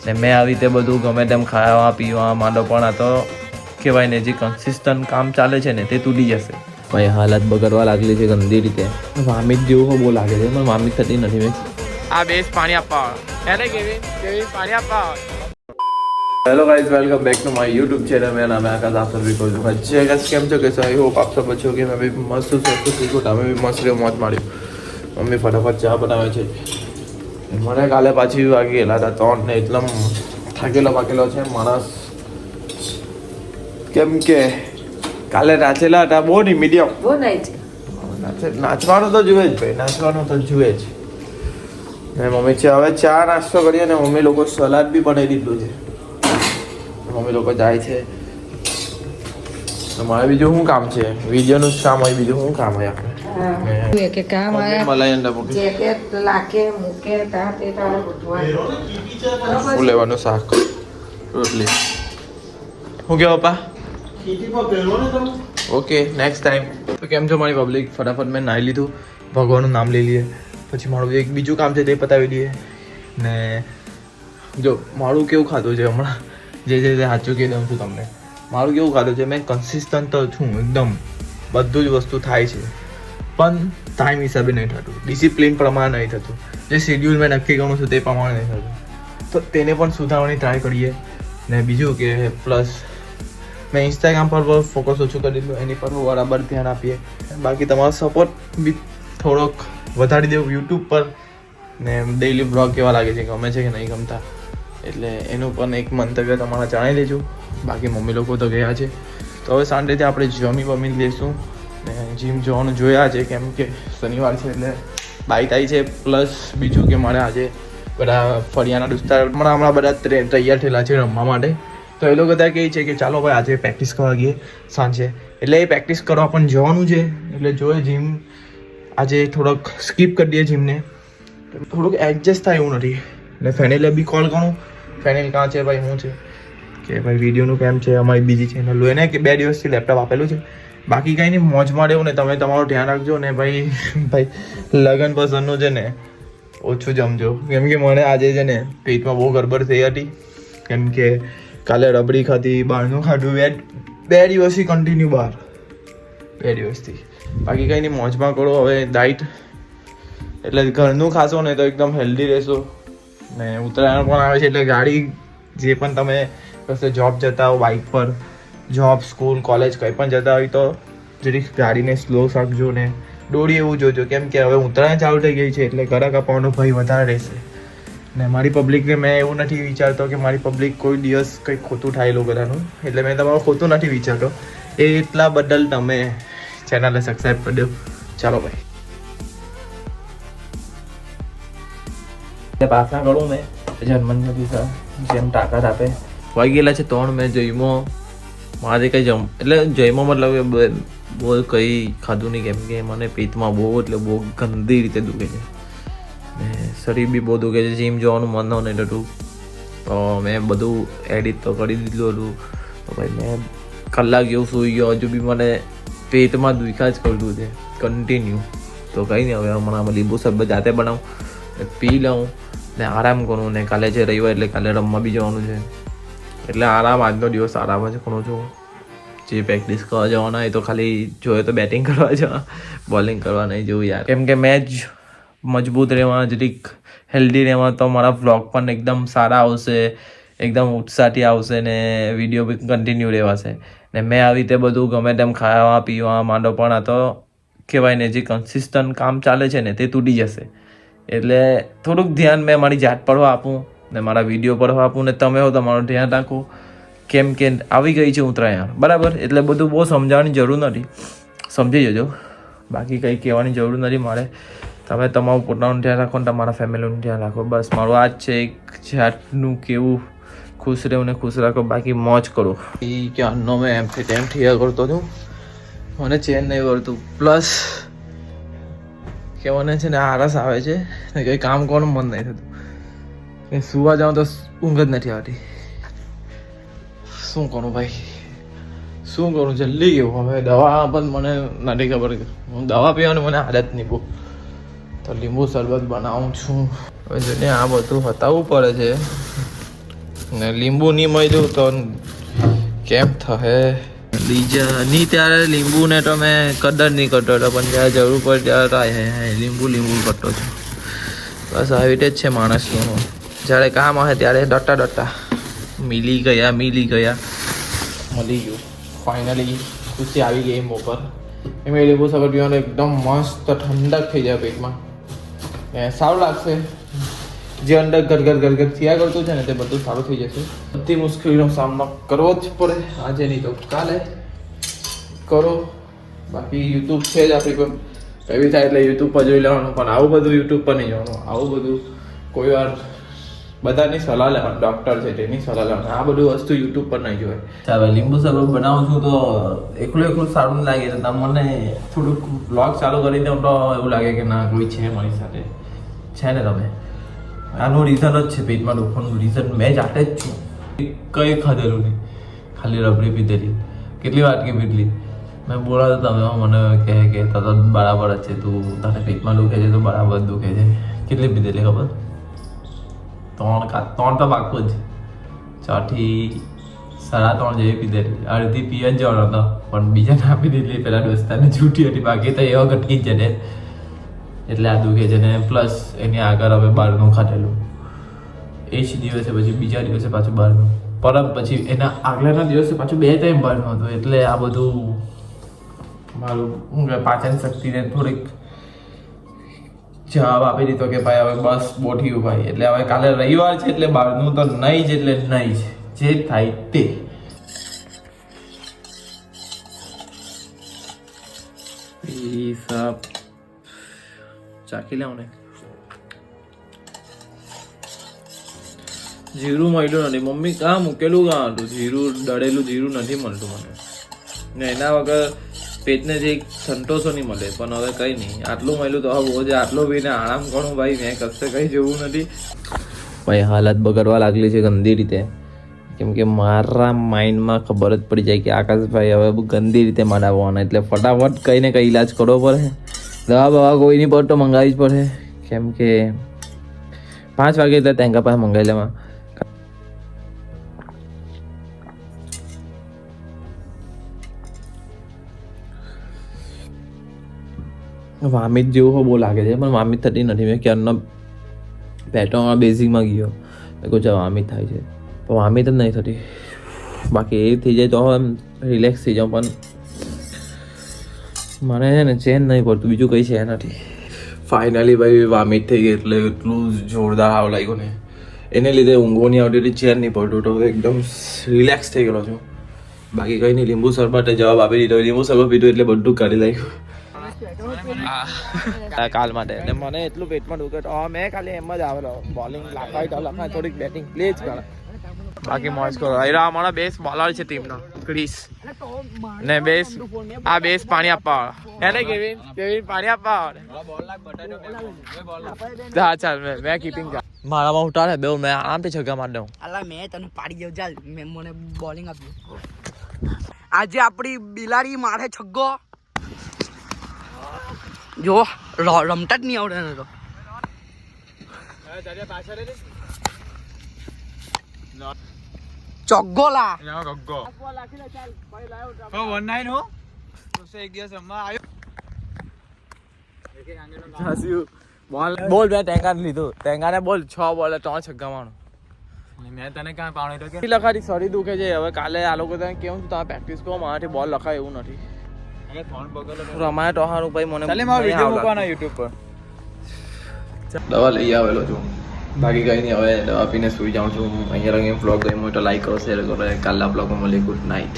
ને મેં આવી રીતે બધું ગમે તેમ ખાવા પીવા માંડો પણ આ તો કહેવાય ને જે કન્સિસ્ટન્ટ કામ ચાલે છે ને તે તૂટી જશે. ભાઈ હાલત બગડવા લાગેલી છે ગંદી રીતે. વામિટ જેવું બહુ લાગે છે પણ વામિટ થતી નથી. મેં આ બેસ પાણી આપવા એને કેવી પાણી આપવા. Hello guys, welcome back to my YouTube channel. मेरा नाम है आकाश. आप सभी को अच्छे गाइस કેમ છો? कैसे आई होप आप सब अच्छे होंगे. मैं भी मस्त हूँ, सब कुछ ठीक हूँ. मैं भी मस्त રહ્યો, મોજ માર્યો. મમ્મી ફટાફટ ચા બનાવે છે. મને કાલે પાછી વાગી ગયેલા હતા 3 ને એટલમ થાકેલો છે માણસ. કેમ કે કાલે નાચેલા હતા બહુ નહીં, મીડિયમ બહુ નાચવાનું તો જુએ જ ભાઈ, નાચવાનું તો જુએ જ. ને મમ્મી છે હવે ચા નાસ્તો કરીએ ને મમ્મી લોકો સલાડ બી બનાવી દીધું છે. મમ્મી લોકો જાય છે. મારે બીજું શું કામ છે? વિડીયોનું જ કામ હોય, બીજું શું કામ હોય આપણે? કે કામ આયા મલાઈ અંડા મૂકી જેકેટ લાકે મૂકે તા તે તારે ગોઠવા શું લેવાનું? શાક રોટલી. શું કહો પપ્પા? Okay, next time. તો કેમ છો મારી પબ્લિક? ફટાફટ મેં નાહી લીધું, ભગવાનનું નામ લઈ લઈએ, પછી મારું એક બીજું કામ છે તે પતાવી દઈએ. ને જો મારું કેવું ખાતું છે હમણાં, જે સાચું કહી દઉં છું તમને. મારું કેવું ખાતું છે, મેં કન્સિસ્ટન્ટ તો છું એકદમ, બધું જ વસ્તુ થાય છે પણ ટાઈમ હિસાબે નહીં થતું, ડિસિપ્લિન પ્રમાણે નહીં થતું, જે શેડ્યુલ મેં નક્કી કરું છું તે પ્રમાણે નહીં થતું. તો તેને પણ સુધારવાની ટ્રાય કરીએ. ને બીજું કે પ્લસ મેં ઇન્સ્ટાગ્રામ પર ફોકસ ઓછું કરી દીધું, એની પર બરાબર ધ્યાન આપીએ. બાકી તમારો સપોર્ટ બી થોડોક વધારી દેવું યુટ્યુબ પર. ને ડેઈલી બ્લોગ કેવા લાગે છે, ગમે છે કે નહીં ગમતા, એટલે એનું પણ એક મંતવ્ય તમારા જણાવી દેજો. બાકી મમ્મી લોકો તો ગયા છે, તો હવે સાંજેથી આપણે જમી લઈશું. ને જીમ જવાનું જોયા છે કેમ કે શનિવાર છે એટલે બાઇક આવી છે. પ્લસ બીજું કે મારે આજે બધા ફળિયાના દોસ્તાર હમણાં બધા તૈયાર થયેલા છે રમવા માટે. તો એ લોકો બધા કહે છે કે ચાલો ભાઈ આજે પ્રેક્ટિસ કરવા ગઈએ સાંજે, એટલે એ પ્રેક્ટિસ કરવા પણ જવાનું છે. એટલે જોઈએ જીમ આજે થોડોક સ્કીપ કરી દઈએ જીમને, થોડુંક એડજસ્ટ થાય એવું નથી. એટલે ફેનિલે બી કોલ કરું, ફેનિલ કાં છે ભાઈ, શું છે કે ભાઈ વિડીયોનું કેમ છે, અમારી બીજી ચેનલ લો એને કે 2 દિવસથી લેપટોપ આપેલું છે. બાકી કંઈ નહીં, મોજમાં રહેવું ને તમે તમારું ધ્યાન રાખજો. ને ભાઈ લગન પસંદનું છે ને ઓછું જમજો, કેમ કે મને આજે છે ને પેટમાં બહુ ગડબડ થઈ હતી. કેમ કે કાલે રબડી ખાધી, બહારનું ખાધું, 2 દિવસથી કન્ટિન્યુ બહાર, 2 દિવસથી. બાકી કંઈ નહીં, મોજમાં કરો હવે ડાઇટ, એટલે ઘરનું ખાશો ને તો એકદમ હેલ્ધી રહેશો. ને ઉત્તરાયણ પણ આવે છે એટલે ગાડી જે પણ તમે કશે જોબ જતા હો, બાઇક પર જોબ, સ્કૂલ, કોલેજ કંઈ પણ જતા હોય તો જરીક ગાડીને સ્લો રાખજો ને દોડી એવું જોજો. કેમ કે હવે ઉત્તરાયણ ચાલુ થઈ ગઈ છે એટલે ગળા કાપવાનો ભય વધારે રહેશે. ને મારી પબ્લિકને મેં એવું નથી વિચારતો કે મારી પબ્લિક કોઈ દિવસ કંઈક ખોટું થાયેલું બધાનું, એટલે મેં તમારું ખોટું નથી વિચારતો. એ એટલા બદલ તમે ચેનલને સબસ્ક્રાઈબ કરી દો. ચાલો ભાઈ પાછા કરું મેં જન્મના દિવસે જેમ તાકાત આપે. વાગી ગયેલા છે 3. મેં જઈમો મારે કંઈ એટલે જઈમો મતલબ બહુ કંઈ ખાધું નહીં, કેમ કે મને પેટમાં બહુ એટલે બહુ ગંદી રીતે દુખે છે ને શરીર બી બહુ દુખે છે. જીમ જવાનું મન નહીં થતું, તો મેં બધું એડિટ તો કરી દીધું હતું. તો ભાઈ મેં કલાક જેવું સૂઈ ગયો, હજુ બી મને પેટમાં દુખ્યા જ કરતું છે કન્ટિન્યુ. તો કંઈ નહીં, હવે હમણાં લીંબુ શરબત જાતે બનાવું, પી લઉં ને આરામ કરું. ને કાલે છે રવિવાર એટલે કાલે રમવા બી જવાનું છે, એટલે આરામ, આજનો દિવસ આરામ જ કરું છું. જે પ્રેક્ટિસ કરવા જવાના એ તો ખાલી જોઈએ તો બેટિંગ કરવા જવા, બોલિંગ કરવા નહીં જવું યાર. કેમ કે મેચ મજબૂત રહેવા, જરીક હેલ્ધી રહેવા, તો મારા વ્લોગ પણ એકદમ સારા આવશે, એકદમ ઉત્સાહથી આવશે ને વિડીયો બી કન્ટિન્યુ રહેવાશે. ને મેં આવી રીતે બધું ગમે તેમ ખાવા પીવા માંડો પણ આ તો કહેવાય ને જે કન્સિસ્ટન્ટ કામ ચાલે છે ને તે તૂટી જશે. એટલે થોડુંક ધ્યાન મેં મારી જાત પર આપું ને મારા વિડીયો પર આપું. ને તમે હો તમારું ધ્યાન રાખો, કેમ કે આવી ગઈ છે ઉત્તરાયણ બરાબર, એટલે બધું બહુ સમજાવવાની જરૂર નથી, સમજી જજો. બાકી કંઈ કહેવાની જરૂર નથી મારે. તમે તમારું પોતાનું ધ્યાન રાખો ને તમારા ફેમિલીનું ધ્યાન રાખો, બસ મારું આ જ છે. એક જાતનું કેવું ખુશ રહેવું ને ખુશ રાખો, બાકી મોજ કરો. એ ક્યારનો મેં એમથી તેમ થયા કરતો છું, મને ચેન નહીં કરતું. પ્લસ કે મને છે ને આળસ આવે છે ને કંઈ કામ કરવાનું મન નહીં થતું, કે સુવા જાઉં તો ઊંઘ જ નથી આવતી. શું કરું ભાઈ, શું કરું? જલ્દી કેવું હવે દવા પણ મને નથી ખબર, હું દવા પીવાની મને આદત નહીં બહુ. તો લીંબુ શરબત બનાવું છું હવે. જોઈને આ બધું હટાવવું પડે છે ને લીંબુ નહીં મળ્યું તો કેમ થશે બીજા નહીં ત્યારે લીંબુ ને તો મેં કદર નહીં કરતો હતો પણ જ્યારે જરૂર પડે ત્યારે તો લીંબુ કરતો છું બસ આવી રીતે જ છે માણસનું જ્યારે કામ આવે ત્યારે ડટા મિલી ગયા મળી ગયું ફાઇનલી ખુશી આવી ગઈ એમ ઉપર એમ એ લીંબુ શરબત પીવાનું એકદમ મસ્ત ઠંડક થઈ જાય પેટમાં સારું લાગશે જે અંદર ગરગર થયા કરતું છે ને તે બધું સારું થઈ જશે બધી મુશ્કેલીનો સામનો કરવો જ પડે આજે નહીં તો કાલે કરો બાકી યુટ્યુબ છે જ આપણી પર એવી થાય એટલે યુટ્યુબ પર જોઈ લેવાનું પણ આવું બધું યુટ્યુબ પર નહીં જોવાનું આવું બધું કોઈ વાર બધાની સલાહ લેવાની ડૉક્ટર છે તેની સલાહ લેવાની આ બધું વસ્તુ યુટ્યુબ પર નહીં જોવાય ચાલો લીંબુ શરબત બનાવું છું તો એકલું સારું લાગે તો તમને થોડુંક વ્લોગ ચાલુ કરી દઉં તો એવું લાગે કે ના કોઈ છે મારી સાથે છે ને તમે આનું રીઝન જ છે પેટમાં દુખવાનું રીઝન મેં જાતે જ છું કંઈ ખાધેલું નહીં ખાલી રબડી પીધેલી કેટલી વાટકી પીધેલી મેં બોલાતો તમે મને કહે કે તરત બરાબર જ છે તું તને પેટમાં દુખે છે તો બરાબર દુખે છે કેટલી પીધેલી ખબર 3 તો પાકું જ 4 થી 3.5 જેવી પીધેલી અડધી પીએ જ જવાનો હતો પણ બીજા ના આપી દીધેલી પેલા દોસ્તાને છૂટી હતી બાકી તો એવા ઘટકી જ છે એટલે આ દુખે છે ને પ્લસ એની આગળ હવે બહારનું ખાધેલું એ જ દિવસે પછી બીજા દિવસે પાછું બહારનું પરમ પછી એના આગળના દિવસે પાછું 2 ટાઈમ બહારનું હતું એટલે આ બધું મારું શું કે પાચન શક્તિને થોડીક જવાબ આપી દીધો કે ભાઈ હવે બસ બોઠ્યું ભાઈ એટલે હવે કાલે રવિવાર છે એટલે બહારનું તો નહીં જ એટલે નહીં જ જે થાય તે ચાખી લેવું ને જીરું મળ્યું નથી મમ્મી કાં મૂકેલું કાં હતું જીરું દળેલું જીરું નથી મળતું મને ને એના વગર પેટને જે સંતોષો નહીં મળે પણ હવે કંઈ નહીં આટલું મળ્યું તો હવે રોજ આટલો પીને આરામ કરું ભાઈ મેં કશે કંઈ જવું નથી ભાઈ હાલત બગડવા લાગલી છે ગંદી રીતે કેમ કે મારા માઇન્ડમાં ખબર જ પડી જાય કે આકાશભાઈ હવે ગંદી રીતે મનાવવાના એટલે ફટાફટ કંઈ ને કંઈ ઈલાજ કરવો પડે દવા બવા કોઈની પર તો મંગાવવી જ પડે કેમ કે 5 વાગે એટલે તેંગા પાસે મંગાવી લેવા વામિત જેવું બહુ લાગે છે પણ વામિત થતી નથી મેં ક્યારનો પેટર્નમાં બેઝિકમાં ગયો મેં કહું વામિત થાય છે પણ વામિત જ નહીં થતી બાકી એ થઈ જાય તો એમ રિલેક્સ થઈ જાઉં પણ મને છે ને ચેન નહીં પડતું બીજું કંઈ છે નથી ફાઇનલી ભાઈ વામિત થઈ ગઈ એટલે એટલું જોરદાર આવ લાગ્યું ને એને લીધે ઊંઘો નહીં આવતી હતી ચેન નહીં પડતું તો એકદમ રિલેક્સ થઈ ગયેલો છું બાકી કંઈ નહીં લીંબુ શરબતે જવાબ આપી દીધો લીંબુ શરબત પીધું એટલે બધું કાઢી લાગ્યું કાલ માટે ને મને એટલું પેટમાં દુખે તો મેં ખાલી એમ જ આવેલો બોલિંગ લખાય થોડીક બેટિંગ પ્લે જ કરે બાકી મોજ કરો આ અમારા બેસ્ટ બોલર છે ટીમનો ક્રિસ ને બેસ્ટ આ બેસ્ટ પાણી આપવા એને કેવિન પાણી આપવા હા ચાલ મેં કીપિંગ મારામાં ઉતારે બે મેં આરામથી છગ્ગા મારી દઉં અલા મેં તને પાડી દઉં ચાલ મેં મને બોલિંગ આપ્યું આજે આપણી બિલાડી મારે છગ્ગો જો રમતા જ નહીં આવડે ને તો ચોગ્ગો લા બોલ મેં ટેંગાને લીધું ટેંગાને બોલ 6 બોલે 3 છગ્ગા મારું મેં તને ક્યાં પાવણી તો લખાડી શરીર દુખે છે હવે કાલે આ લોકો તને કેવું તમે પ્રેક્ટિસ કરો મારાથી બોલ લખાય એવું નથી રમાય ટહાનું ભાઈ મને યુટ્યુબ પર દવા લઈ આવેલો છું બાકી કંઈ નહીં હવે દવા પીને સુઈ જાઉં છું અહીંયા રંગે બ્લોગ ગમ્યો હોય તો લાઈક કરો શેર કરો કાલના બ્લોગમાં મળીએ ગુડ નાઇટ